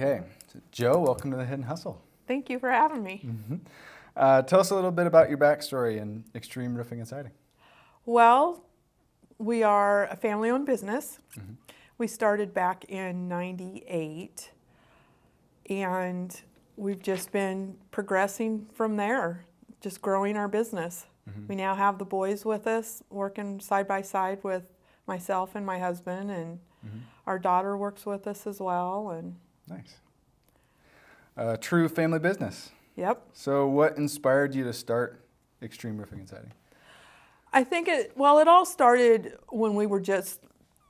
Okay, so Joe, welcome to the Hidden Hustle. Thank you for having me. Tell us a little bit about your backstory in Xtreme Roofing and Siding. Well, we are a family-owned business. We started back in '98, and we've just been progressing from there, just growing our business. We now have the boys with us, working side by side with myself and my husband, and our daughter works with us as well. And nice. True family business. Yep. So what inspired you to start Xtreme Roofing and Siding? I think it all started when we were just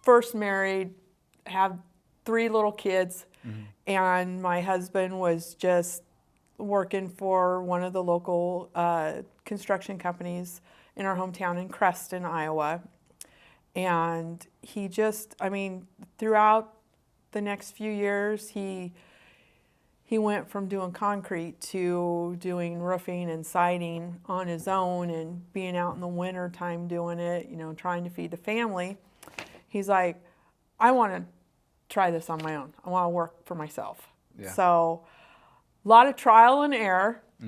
first married, have 3 little kids, and my husband was just working for one of the local construction companies in our hometown in Creston, Iowa. And he just, throughout the next few years, he went from doing concrete to doing roofing and siding on his own and being out in the winter time doing it, trying to feed the family. He's like, I want to try this on my own. I want to work for myself. Yeah. So a lot of trial and error, a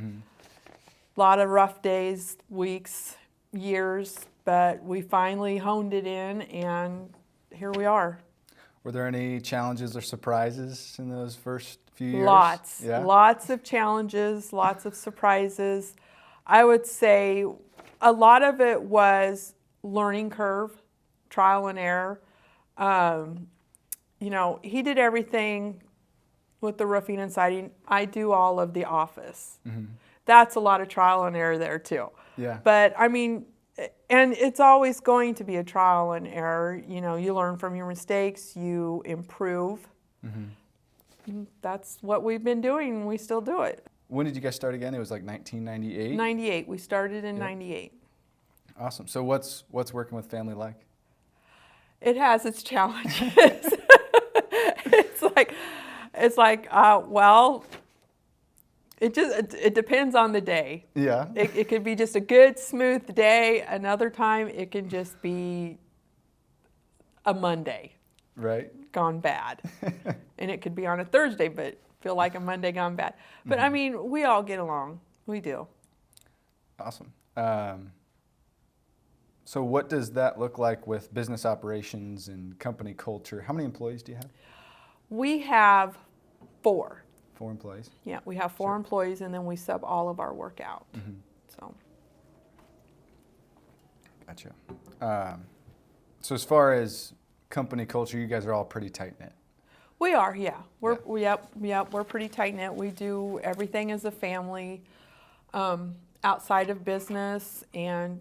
lot of rough days, weeks, years, but we finally honed it in, and here we are. Were there any challenges or surprises in those first few years? Lots. Yeah? Lots of challenges, lots of surprises. I would say a lot of it was learning curve, trial and error. He did everything with the roofing and siding. I do all of the office. That's a lot of trial and error there too. Yeah. But and it's always going to be a trial and error. You learn from your mistakes, you improve. That's what we've been doing, and we still do it. When did you guys start again? It was like 1998? 98. We started in 98. Awesome. So what's working with family like? It has its challenges. It depends on the day. Yeah. It could be just a good, smooth day. Another time, it can just be a Monday. Right. Gone bad. And it could be on a Thursday, but feel like a Monday gone bad. But we all get along. We do. Awesome. So what does that look like with business operations and company culture? How many employees do you have? We have 4. 4 employees? Yeah, we have 4 employees, and then we sub all of our work out. So. Gotcha. So as far as company culture, you guys are all pretty tight-knit. We are, yeah. We're pretty tight-knit. We do everything as a family, outside of business and,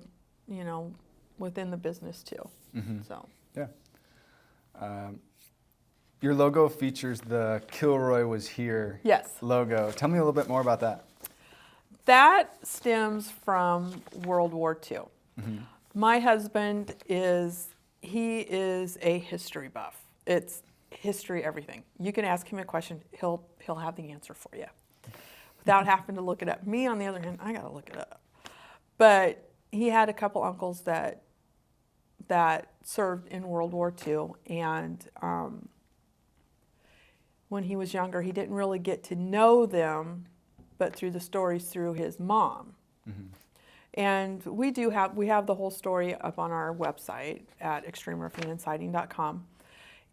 within the business too. So. Yeah. Your logo features the Kilroy was here logo. Tell me a little bit more about that. That stems from World War II. My husband is a history buff. It's history, everything. You can ask him a question, he'll have the answer for you without having to look it up. Me, on the other hand, I got to look it up. But he had a couple uncles that served in World War II, and when he was younger, he didn't really get to know them, but through the stories through his mom. And we have the whole story up on our website at xtremeroofingandsiding.com.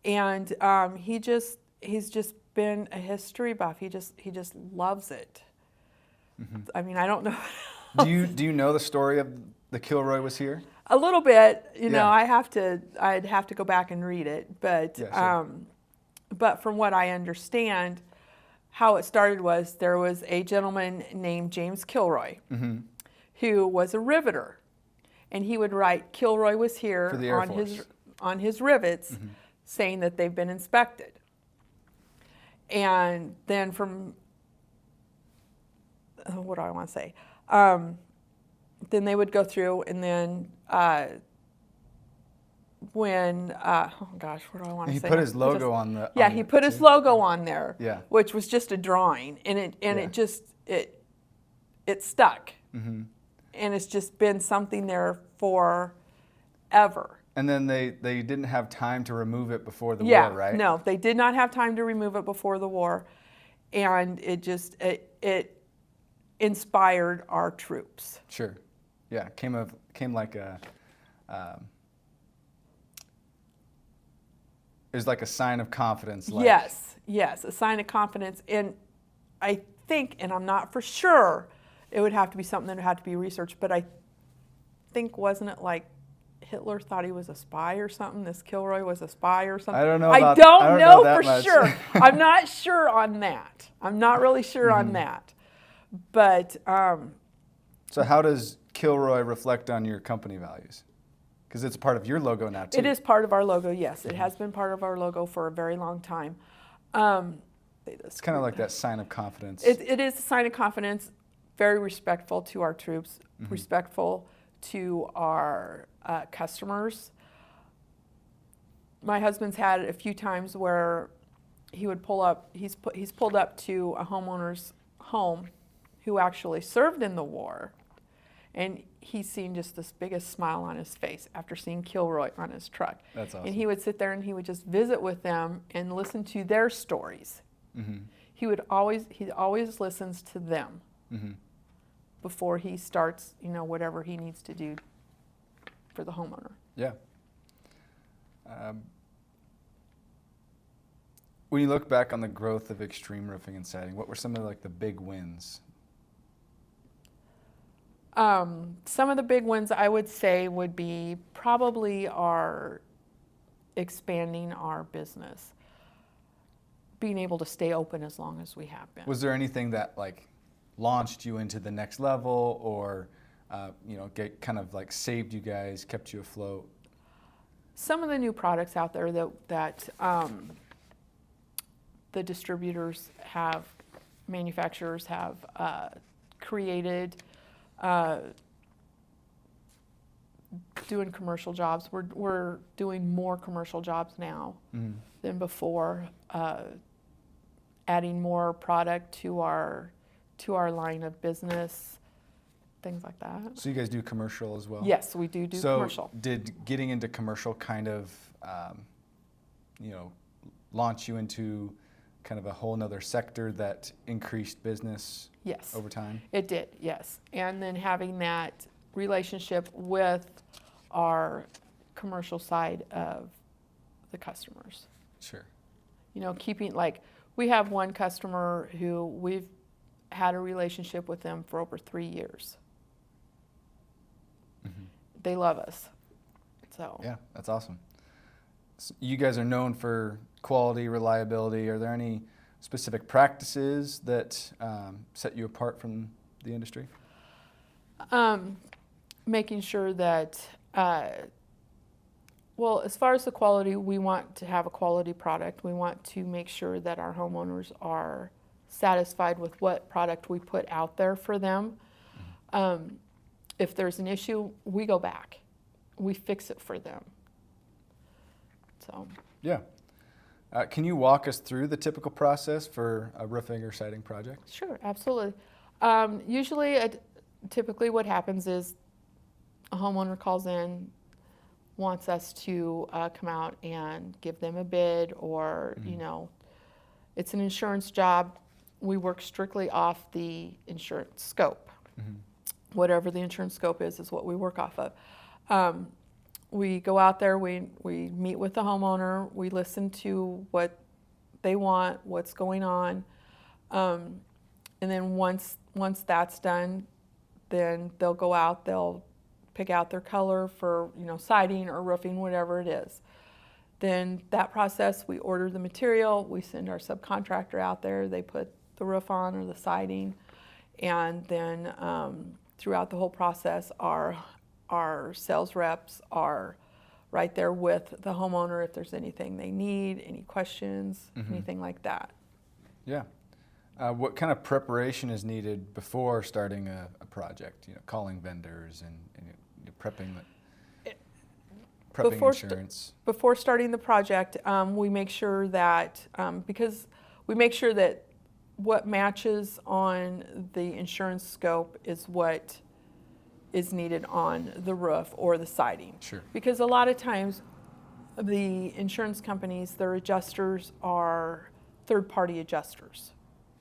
And he's just been a history buff. He just loves it. I don't know. Do you know the story of the Kilroy was here? A little bit. Yeah. I'd have to go back and read it, but Yeah, sure. But from what I understand, how it started was there was a gentleman named James Kilroy who was a riveter, and he would write "Kilroy was here" For the Air Force. on his rivets, saying that they've been inspected. And then what do I want to say? Then they would go through, and then what do I want to say? He put his logo on the. Yeah, he put his logo on there. Yeah. Which was just a drawing, and it stuck, and it's just been something there forever. And then they didn't have time to remove it before the Yeah, war, right? no, they did not have time to remove it before the war, and it inspired our troops. Sure. Yeah, came like a it was like a sign of confidence. Like, Yes, a sign of confidence. And I think, and I'm not for sure, it would have to be something that would have to be researched, but I think, wasn't it like Hitler thought he was a spy or something? This Kilroy was a spy or something? I don't know. I don't know that for much. sure. I'm not sure on that. I'm not really sure on that. But So how does Kilroy reflect on your company values? Because it's part of your logo now too. it is part of our logo, yes. It has been part of our logo for a very long time. It's kind of like that sign of confidence. It is a sign of confidence, very respectful to our troops, respectful to our customers. My husband's had a few times where he would pull up, he's pulled up to a homeowner's home who actually served in the war, and he's seen just this biggest smile on his face after seeing Kilroy on his truck. That's awesome. And he would sit there and he would just visit with them and listen to their stories. He always listens to them before he starts, whatever he needs to do for the homeowner. Yeah. When you look back on the growth of Xtreme Roofing and Siding, what were some of the big wins? Some of the big ones I would say would be probably our expanding our business, being able to stay open as long as we have been. Was there anything that launched you into the next level, or saved you guys, kept you afloat? Some of the new products out there that the distributors have, manufacturers have created. Doing commercial jobs. We're doing more commercial jobs now than before. Adding more product to our line of business, things like that. So you guys do commercial as well? Yes, we do commercial. So did getting into commercial kind of, launch you into kind of a whole nother sector that increased business over time? It did, yes. And then having that relationship with our commercial side of the customers. Sure. Keeping, we have one customer who we've had a relationship with them for over 3 years. They love us. So. Yeah, that's awesome. So you guys are known for quality, reliability. Are there any specific practices that set you apart from the industry? Making sure that, as far as the quality, we want to have a quality product. We want to make sure that our homeowners are satisfied with what product we put out there for them. If there's an issue, we go back. We fix it for them. So. Yeah. Can you walk us through the typical process for a roofing or siding project? Sure, absolutely. Typically what happens is a homeowner calls in, wants us to come out and give them a bid, or, it's an insurance job. We work strictly off the insurance scope. Whatever the insurance scope is what we work off of. We go out there, we meet with the homeowner, we listen to what they want, what's going on, and then once that's done, then they'll go out, they'll pick out their color for siding or roofing, whatever it is. Then that process, we order the material, we send our subcontractor out there, they put the roof on or the siding, and then throughout the whole process, our sales reps are right there with the homeowner if there's anything they need, any questions, anything like that. Yeah. What kind of preparation is needed before starting a project? Calling vendors and prepping insurance. Before starting the project, we make sure that what matches on the insurance scope is what is needed on the roof or the siding. Sure. Because a lot of times the insurance companies, their adjusters are third-party adjusters.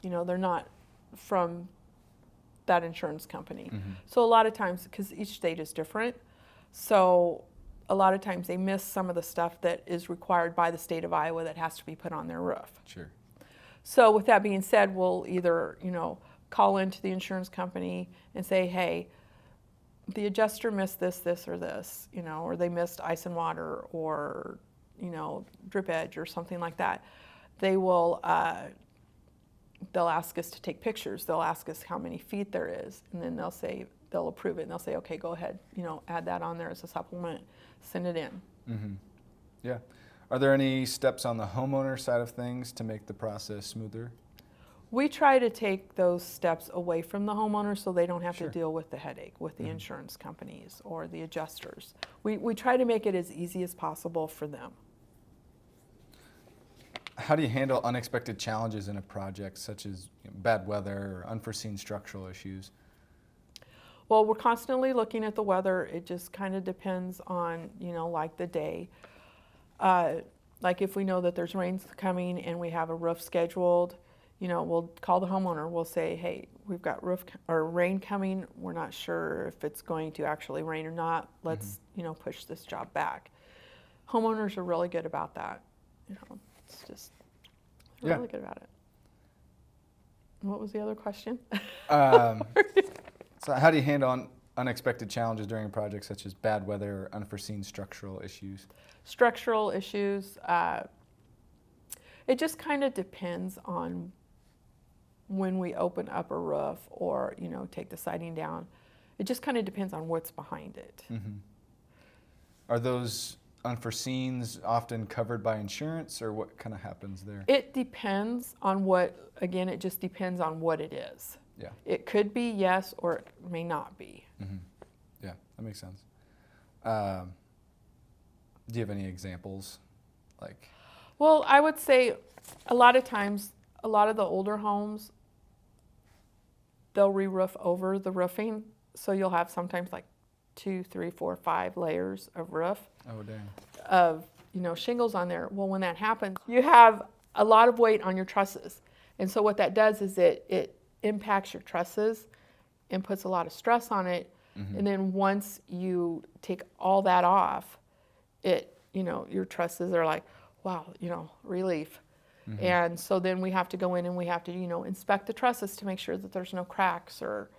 You know, they're not from that insurance company. So a lot of times, because each state is different, so a lot of times they miss some of the stuff that is required by the state of Iowa that has to be put on their roof. Sure. So with that being said, we'll either, you know, call into the insurance company and say, hey, the adjuster missed this, this, or this, you know, or they missed ice and water, or, you know, drip edge or something like that. They will, they'll ask us to take pictures. They'll ask us how many feet there is, and then they'll say, they'll approve it, and they'll say, okay, go ahead, you know, add that on there as a supplement, send it in. Yeah. Are there any steps on the homeowner side of things to make the process smoother? We try to take those steps away from the homeowner so they don't have Sure. to deal with the headache with the insurance companies or the adjusters. We try to make it as easy as possible for them. How do you handle unexpected challenges in a project, such as bad weather or unforeseen structural issues? Well, we're constantly looking at the weather. It just kind of depends on, you know, like the day. Like if we know that there's rain coming and we have a roof scheduled, you know, we'll call the homeowner. We'll say, hey, we've got rain coming. We're not sure if it's going to actually rain or not. Let's, you know, push this job back. Homeowners are really good about that. You know, it's just Yeah. really good about it. What was the other question? So how do you handle unexpected challenges during a project, such as bad weather or unforeseen structural issues? Structural issues, it just kind of depends on when we open up a roof or, you know, take the siding down. It just kind of depends on what's behind it. Are those unforeseens often covered by insurance, or what kind of happens there? It depends on what, again, it just depends on what it is. Yeah. It could be yes, or it may not be. Yeah, that makes sense. Do you have any examples? Like, Well, I would say a lot of times, a lot of the older homes, they'll re-roof over the roofing. So you'll have sometimes like 2, 3, 4, 5 layers of roof oh dang. of, you know, shingles on there. Well, when that happens, you have a lot of weight on your trusses. And so what that does is it impacts your trusses and puts a lot of stress on it. And then once you take all that off, it, you know, your trusses are like, wow, you know, relief. And so then we have to go in and we have to, you know, inspect the trusses to make sure that there's no cracks or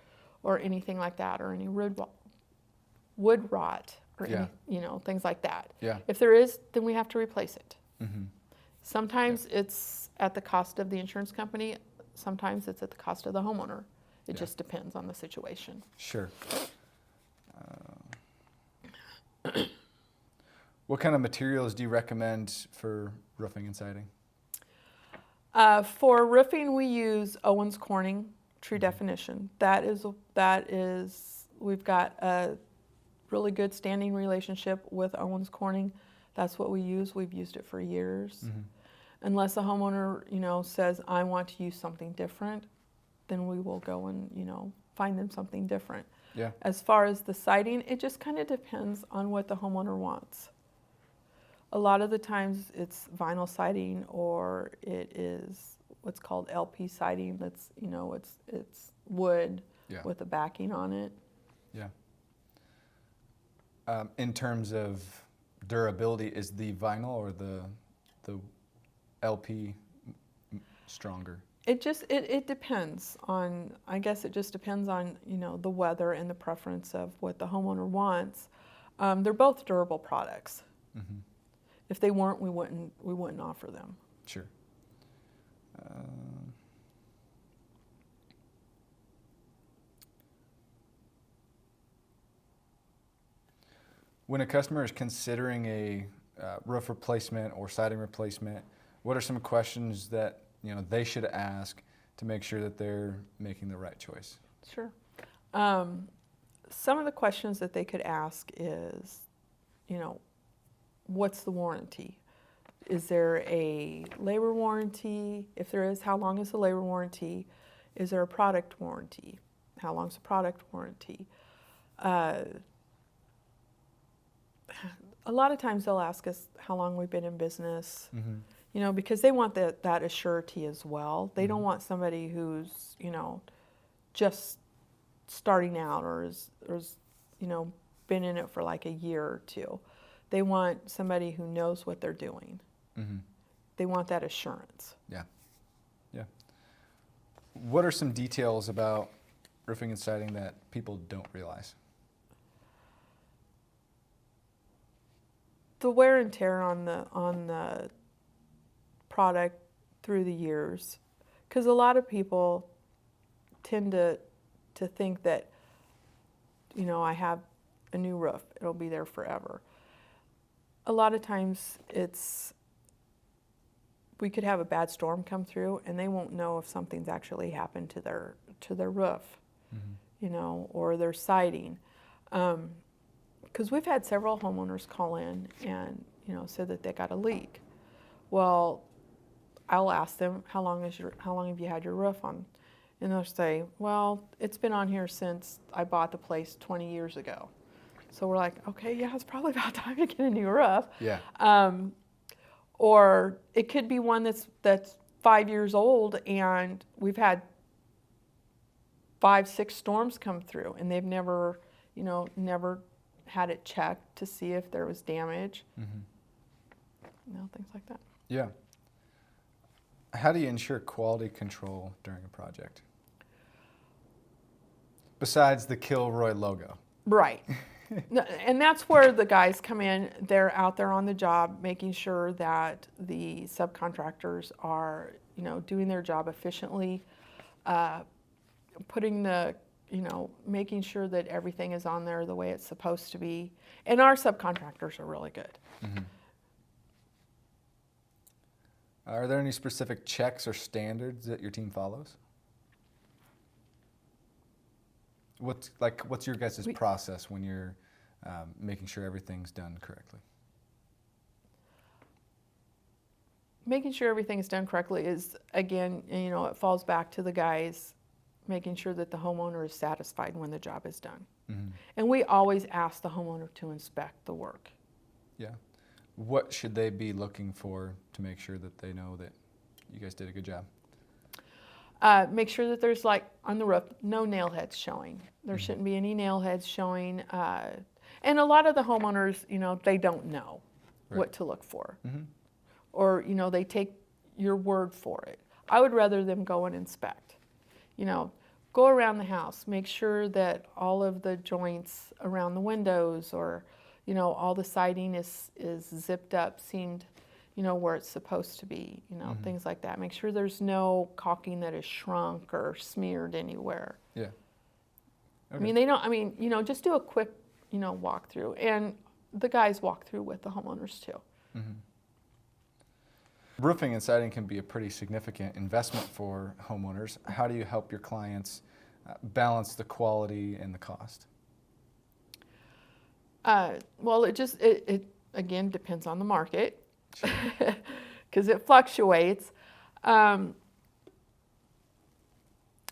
anything like that, or any wood rot or any, you know, things like that. Yeah. If there is, then we have to replace it. Sometimes it's at the cost of the insurance company. Sometimes it's at the cost of the homeowner. It just depends on the situation. Sure. What kind of materials do you recommend for roofing and siding? For roofing, we use Owens Corning True Definition. That is, we've got a really good standing relationship with Owens Corning. That's what we use. We've used it for years. Unless a homeowner, you know, says, I want to use something different, then we will go and, you know, find them something different. Yeah. As far as the siding, it just kind of depends on what the homeowner wants. A lot of the times it's vinyl siding, or it is what's called LP siding. That's, you know, it's wood with a backing on it. Yeah. In terms of durability, is the vinyl or the LP stronger? It just, it depends on, I guess it just depends on, you know, the weather and the preference of what the homeowner wants. They're both durable products. If they weren't, we wouldn't offer them. Sure. When a customer is considering a roof replacement or siding replacement, what are some questions that, you know, they should ask to make sure that they're making the right choice? Sure. Some of the questions that they could ask is, you know, what's the warranty? Is there a labor warranty? If there is, how long is the labor warranty? Is there a product warranty? How long is the product warranty? A lot of times they'll ask us how long we've been in business, you know, because they want that assurity as well. They don't want somebody who's, you know, just starting out or is, you know, been in it for like a year or two. They want somebody who knows what they're doing. They want that assurance. Yeah. Yeah. What are some details about roofing and siding that people don't realize? The wear and tear on the product through the years, because a lot of people tend to think that, you know, I have a new roof, it'll be there forever. A lot of times we could have a bad storm come through and they won't know if something's actually happened to their roof, you know, or their siding. Because we've had several homeowners call in and, you know, said that they got a leak. Well, I'll ask them, how long have you had your roof on? And they'll say, well, it's been on here since I bought the place 20 years ago. So we're like, okay, yeah, it's probably about time to get a new roof. Yeah. Or it could be one that's 5 years old and we've had 5-6 storms come through and they've never had it checked to see if there was damage. You know, things like that. Yeah. How do you ensure quality control during a project? Besides the Kilroy logo. Right. And that's where the guys come in. They're out there on the job making sure that the subcontractors are, you know, doing their job efficiently, making sure that everything is on there the way it's supposed to be. And our subcontractors are really good. Are there any specific checks or standards that your team follows? What's your guys' process when you're making sure everything's done correctly? Making sure everything is done correctly is, again, you know, it falls back to the guys making sure that the homeowner is satisfied when the job is done. And we always ask the homeowner to inspect the work. Yeah. What should they be looking for to make sure that they know that you guys did a good job? Make sure that there's, like, on the roof, no nail heads showing. There shouldn't be any nail heads showing. And a lot of the homeowners, you know, they don't know what to look for. Or, you know, they take your word for it. I would rather them go and inspect. You know, go around the house, make sure that all of the joints around the windows or, you know, all the siding is zipped up, seamed, you know, where it's supposed to be, you know, things like that. Make sure there's no caulking that is shrunk or smeared anywhere. Yeah. Okay. I mean, you know, just do a quick, you know, walkthrough. And the guys walk through with the homeowners too. Roofing and siding can be a pretty significant investment for homeowners. How do you help your clients balance the quality and the cost? Well, it again depends on the market, because it fluctuates.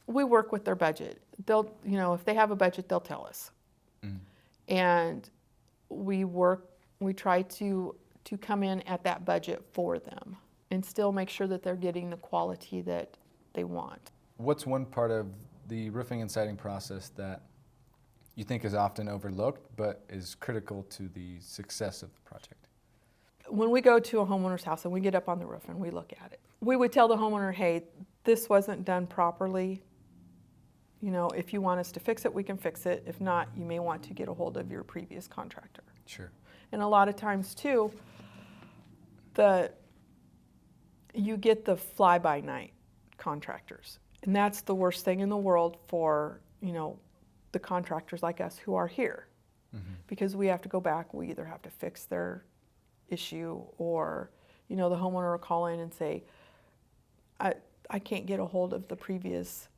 We work with their budget. They'll, you know, if they have a budget, they'll tell us, and we try to come in at that budget for them and still make sure that they're getting the quality that they want. What's one part of the roofing and siding process that you think is often overlooked but is critical to the success of the project? When we go to a homeowner's house and we get up on the roof and we look at it, we would tell the homeowner, hey, this wasn't done properly. You know, if you want us to fix it, we can fix it. If not, you may want to get a hold of your previous contractor. Sure. And a lot of times too, you get the fly-by-night contractors. And that's the worst thing in the world for, you know, the contractors like us who are here. Because we have to go back, we either have to fix their issue or, you know, the homeowner will call in and say, I can't get a hold of the previous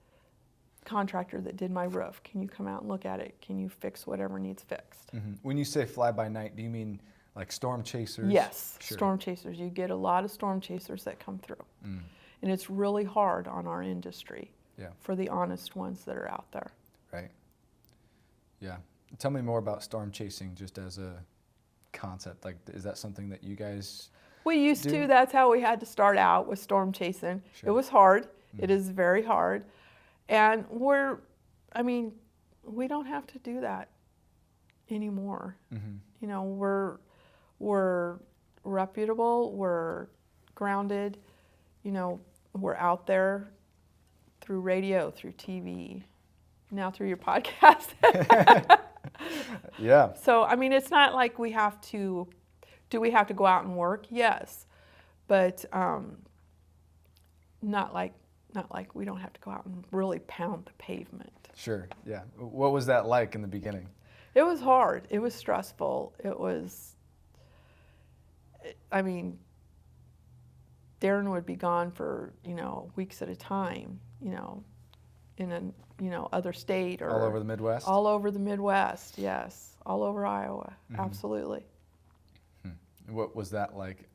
contractor that did my roof. Can you come out and look at it? Can you fix whatever needs fixed? When you say fly-by-night, do you mean like storm chasers? Yes, Sure. Storm chasers. You get a lot of storm chasers that come through. And it's really hard on our industry for the honest ones that are out there. Right. Yeah. Tell me more about storm chasing just as a concept. Like, is that something that you guys We used do? to. That's how we had to start out, with storm chasing. Sure. It was hard. It Mhm. is very hard. And I mean, we don't have to do that anymore. Mhm. You know, we're reputable, we're grounded, you know, we're out there through radio, through TV, now through your podcast. Yeah. So, I mean, it's not like we have to, do we have to go out and work? Yes. But not like we don't have to go out and really pound the pavement. Sure. Yeah. What was that like in the beginning? It was hard. It was stressful. I mean, Darren would be gone for, you know, weeks at a time, you know, in a, you know, other state or All over the Midwest? all over the Midwest, yes. All over Iowa, Mhm. absolutely. What was that like?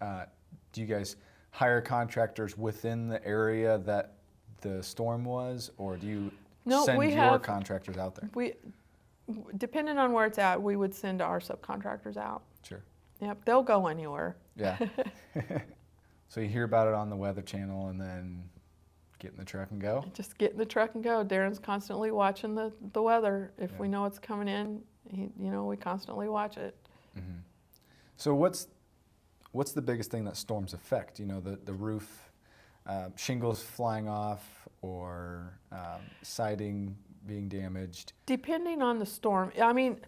Do you guys hire contractors within the area that the storm was, or do you No, send we your have- contractors out there? Depending on where it's at, we would send our subcontractors out. Sure. Yep, they'll go anywhere. Yeah. So you hear about it on the Weather Channel and then get in the truck and go? Just get in the truck and go. Darren's constantly watching the weather. If Yeah. we know it's coming in, you know, we constantly watch it. Mm-hmm. So what's the biggest thing that storms affect? You know, the roof, shingles flying off, or siding being damaged? Depending on the storm, I mean,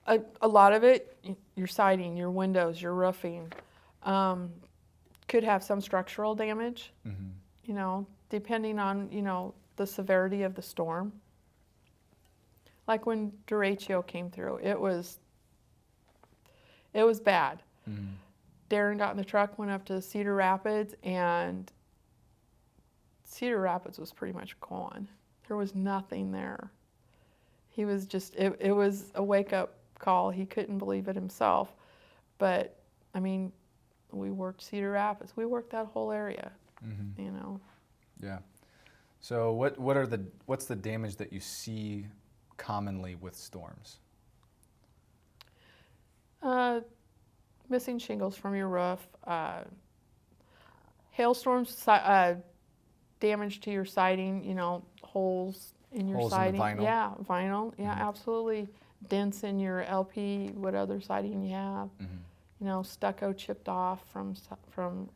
a lot of it, your siding, your windows, your roofing, could have some structural damage, Mm-hmm. you know, depending on, you know, the severity of the storm. Like when derecho came through, it was bad. Mm-hmm. Darren got in the truck, went up to Cedar Rapids, and Cedar Rapids was pretty much gone. There was nothing there. He was just, it was a wake-up call. He couldn't believe it himself. But, I mean, we worked Cedar Rapids. We worked that whole area, Mm-hmm. you know. Yeah. So what's the damage that you see commonly with storms? Missing shingles from your roof, hailstorms, damage to your siding, you know, holes in your Holes in the siding. vinyl? Yeah, vinyl. Yeah, Mhm. absolutely. Dents in your LP, what other siding you have. Mm-hmm. You know, stucco chipped off from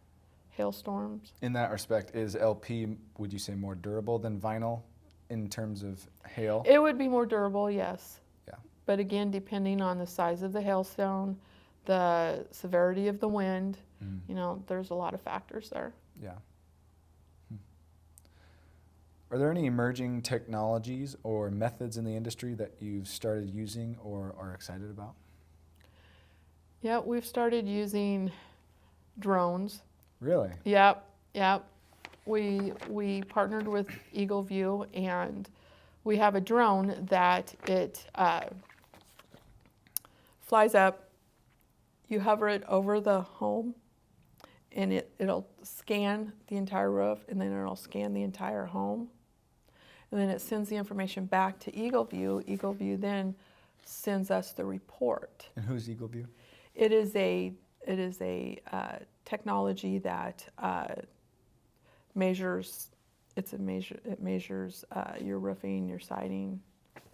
hailstorms. In that respect, is LP, would you say, more durable than vinyl in terms of hail? It would be more durable, yes. Yeah. But again, depending on the size of the hailstone, the severity of the wind, Mm. you know, there's a lot of factors there. Yeah. Are there any emerging technologies or methods in the industry that you've started using or are excited about? Yeah, we've started using drones. Really? Yep. We partnered with Eagle View, and we have a drone that it flies up. You hover it over the home, and it'll scan the entire roof, and then it'll scan the entire home. And then it sends the information back to Eagle View. Eagle View then sends us the report. And who's Eagle View? It is a technology that measures. It measures your roofing, your siding,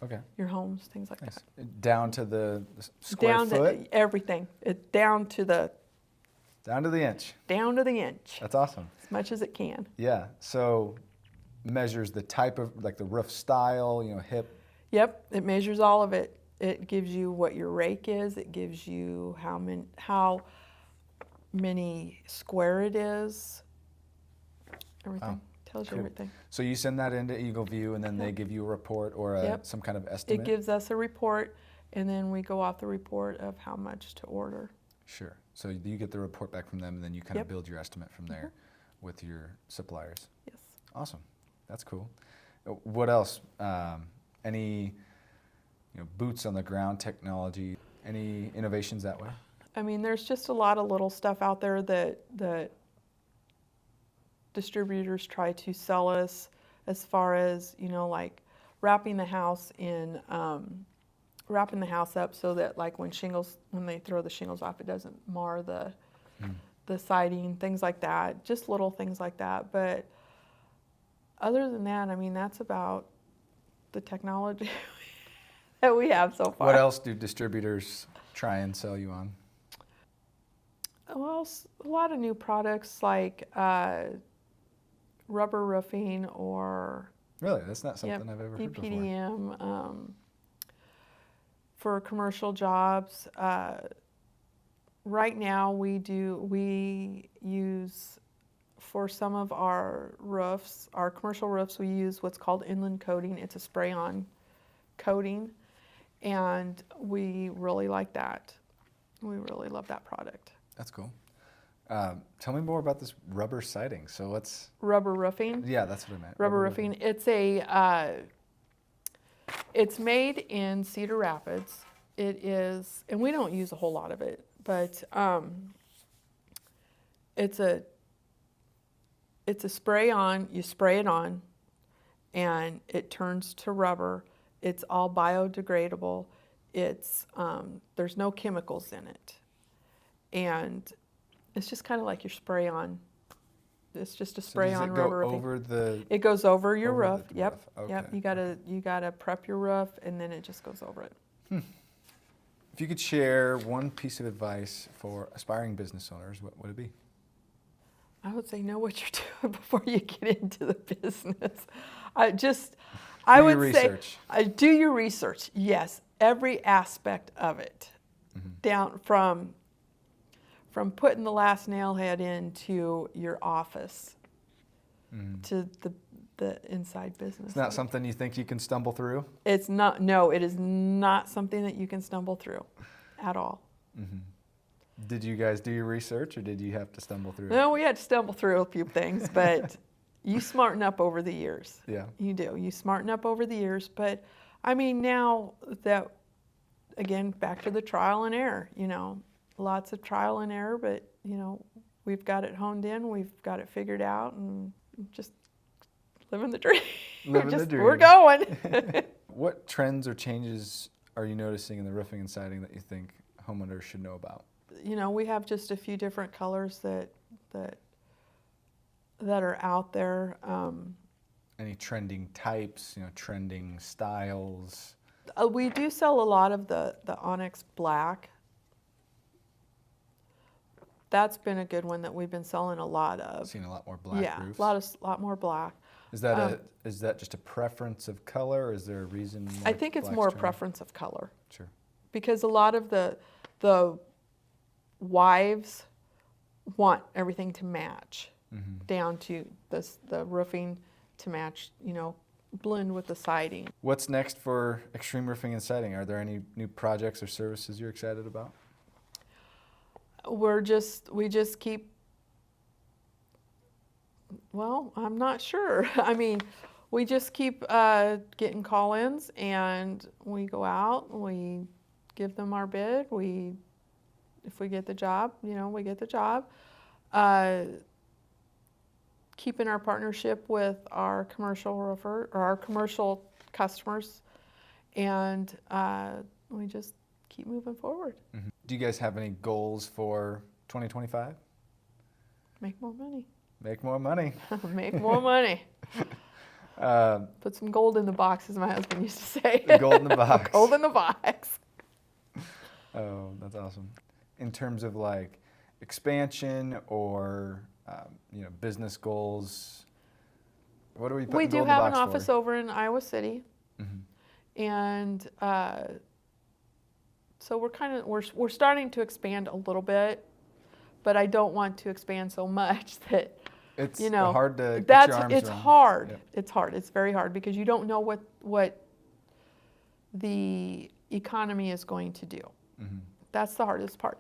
Okay. your homes, things like Nice. that. Down to the square Down foot? to everything. Down to the inch. down to the inch, That's awesome. as much as it can. Yeah. So measures the type of, like the roof style, you know, hip. Yep, it measures all of it. It gives you what your rake is. It gives you how many square it is. Everything. Wow. Tells you Cool. everything. So you send that into Eagle View, and then they give you a report or Yep. some kind of estimate? It gives us a report, and then we go off the report of how much to order. Sure. So you get the report back from them, and then you kind of Yep. build your estimate from there with your suppliers. Yes. Awesome. That's cool. What else? Any boots on the ground technology? Any innovations that way? I mean, there's just a lot of little stuff out there that distributors try to sell us, as far as, like wrapping the house in wrapping the house up so that like when they throw the shingles off, it doesn't mar the siding, things like that, just little things like that. But other than that, I mean, that's about the technology that we have so far. What else do distributors try and sell you on? Well, a lot of new products like rubber roofing or Really? That's not something I've ever heard before. EPDM for commercial jobs. Right now we use, for some of our roofs, our commercial roofs, we use what's called inland coating. It's a spray-on coating, and we really like that. We really love that product. That's cool. Tell me more about this rubber siding. So what's Rubber roofing? Yeah, that's what I meant. Rubber roofing. It's made in Cedar Rapids. It is, and we don't use a whole lot of it, but it's a spray on. You spray it on, and it turns to rubber. It's all biodegradable. It's there's no chemicals in it, and it's just kind of like your spray on. It's just a spray on rubber roofing. It goes over your roof. Yep. Okay. Yep. You gotta prep your roof, and then it just goes over it. If you could share one piece of advice for aspiring business owners, what would it be? I would say know what you're doing before you get into the business. Do your research. Yes, every aspect of it, down from putting the last nail head into your office to the inside business. It's not something you think you can stumble through? It's not. No, it is not something that you can stumble through at all. Did you guys do your research, or did you have to stumble through? No, we had to stumble through a few things, but you smarten up over the years. Yeah. You do. You smarten up over the years. But I mean, now that, again, back to the trial and error, lots of trial and error, but, we've got it honed in, we've got it figured out, and just living the dream. We're going. What trends or changes are you noticing in the roofing and siding that you think homeowners should know about? We have just a few different colors that are out there. Any trending types, trending styles? We do sell a lot of the onyx black. That's been a good one that we've been selling a lot of. Seen a lot more black roofs? Yeah, a lot more black. Is that just a preference of color, or is there a reason? I think it's more a preference of color. Sure. Because a lot of the wives want everything to match, down to the roofing to match, blend with the siding. What's next for Xtreme Roofing and Siding? Are there any new projects or services you're excited about? We just keep, well, I'm not sure. I mean, we just keep getting call-ins, and we go out, we give them our bid. If we get the job, we get the job. Keeping our partnership with our commercial roofer or our commercial customers, and we just keep moving forward. Do you guys have any goals for 2025? Make more money. Make more money. Make more money. Put some gold in the box, as my husband used to say. Gold in the box. Gold in the box. Oh, that's awesome. In terms of like expansion or business goals, what are we putting We do gold in the have an box office for? over in Iowa City, and so we're starting to expand a little bit, but I don't want to expand so much that it's hard to get your arms it's around. hard. Yep. It's hard. It's very hard because you don't know what the economy is going to do. That's the hardest part.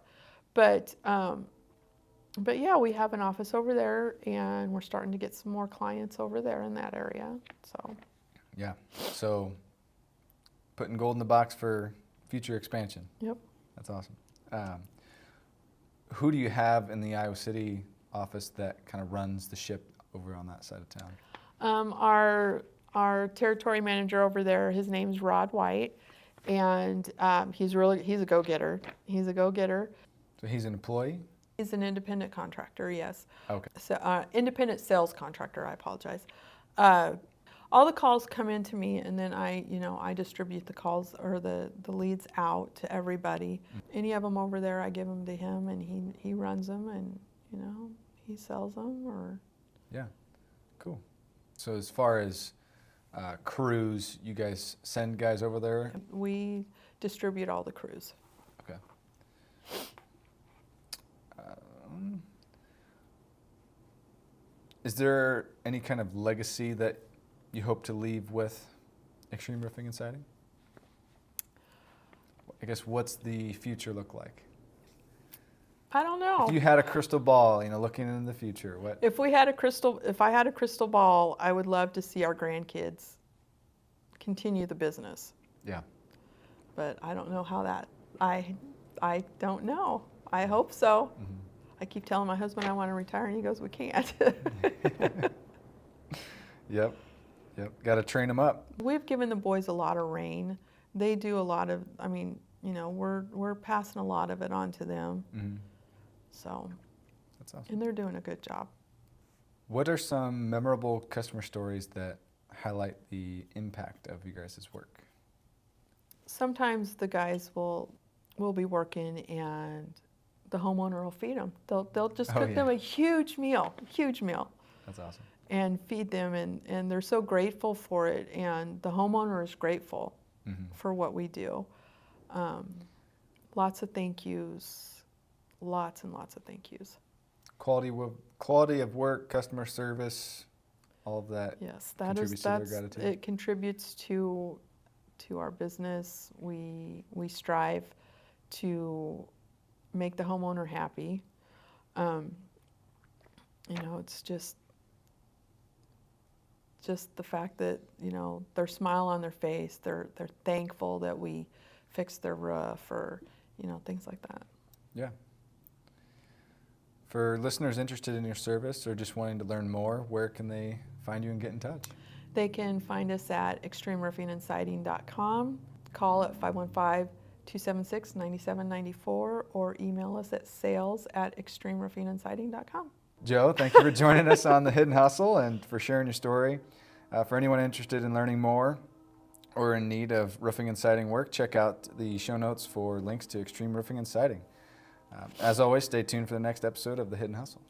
But yeah, we have an office over there, and we're starting to get some more clients over there in that area. So yeah, so putting gold in the box for future expansion. Yep. That's awesome. Who do you have in the Iowa City office that kind of runs the ship over on that side of town? Our territory manager over there, his name's Rod White. and he's a go-getter. He's a go-getter. So he's an employee? He's an independent contractor, yes. Okay. So independent sales contractor, I apologize. All the calls come in to me, and then I distribute the calls or the leads out to everybody. Any of them over there, I give them to him, and he runs them, and he sells them. Or Yeah, cool. So as far as crews, you guys send guys over there? we distribute all the crews. Okay. Is there any kind of legacy that you hope to leave with Xtreme Roofing and Siding? I guess, what's the future look like? I don't know. If you had a crystal ball, looking into the future, what? If I had a crystal ball, I would love to see our grandkids continue the business. Yeah. But I don't know how that. I don't know. I hope so. Mm-hmm. I keep telling my husband I want to retire, and he goes, "We can't." Yep. Got to train them up. We've given the boys a lot of rein. They do a lot of. We're passing a lot of it on to them. Mm-hmm. So. That's awesome. And they're doing a good job. What are some memorable customer stories that highlight the impact of you guys' work? Sometimes the guys will be working, and the homeowner will feed them. They'll just cook them a huge meal, That's awesome. and feed them, and they're so grateful for it, and the homeowner is grateful for what we do. Lots of thank yous, lots and lots of thank yous. Quality of work, customer service, all of that. Yes, contributes to their gratitude. it contributes to our business. We strive to make the homeowner happy. It's just the fact that their smile on their face, they're thankful that we fixed their roof, or things like that. Yeah. For listeners interested in your service or just wanting to learn more, where can they find you and get in touch? They can find us at xtremeroofinandsiding.com. Call at 515-276-9794, or email us at sales@xtremeroofinandsiding.com. Joe, thank you for joining us on The Hidden Hustle and for sharing your story. For anyone interested in learning more or in need of roofing and siding work, check out the show notes for links to Xtreme Roofing and Siding. As always, stay tuned for the next episode of The Hidden Hustle.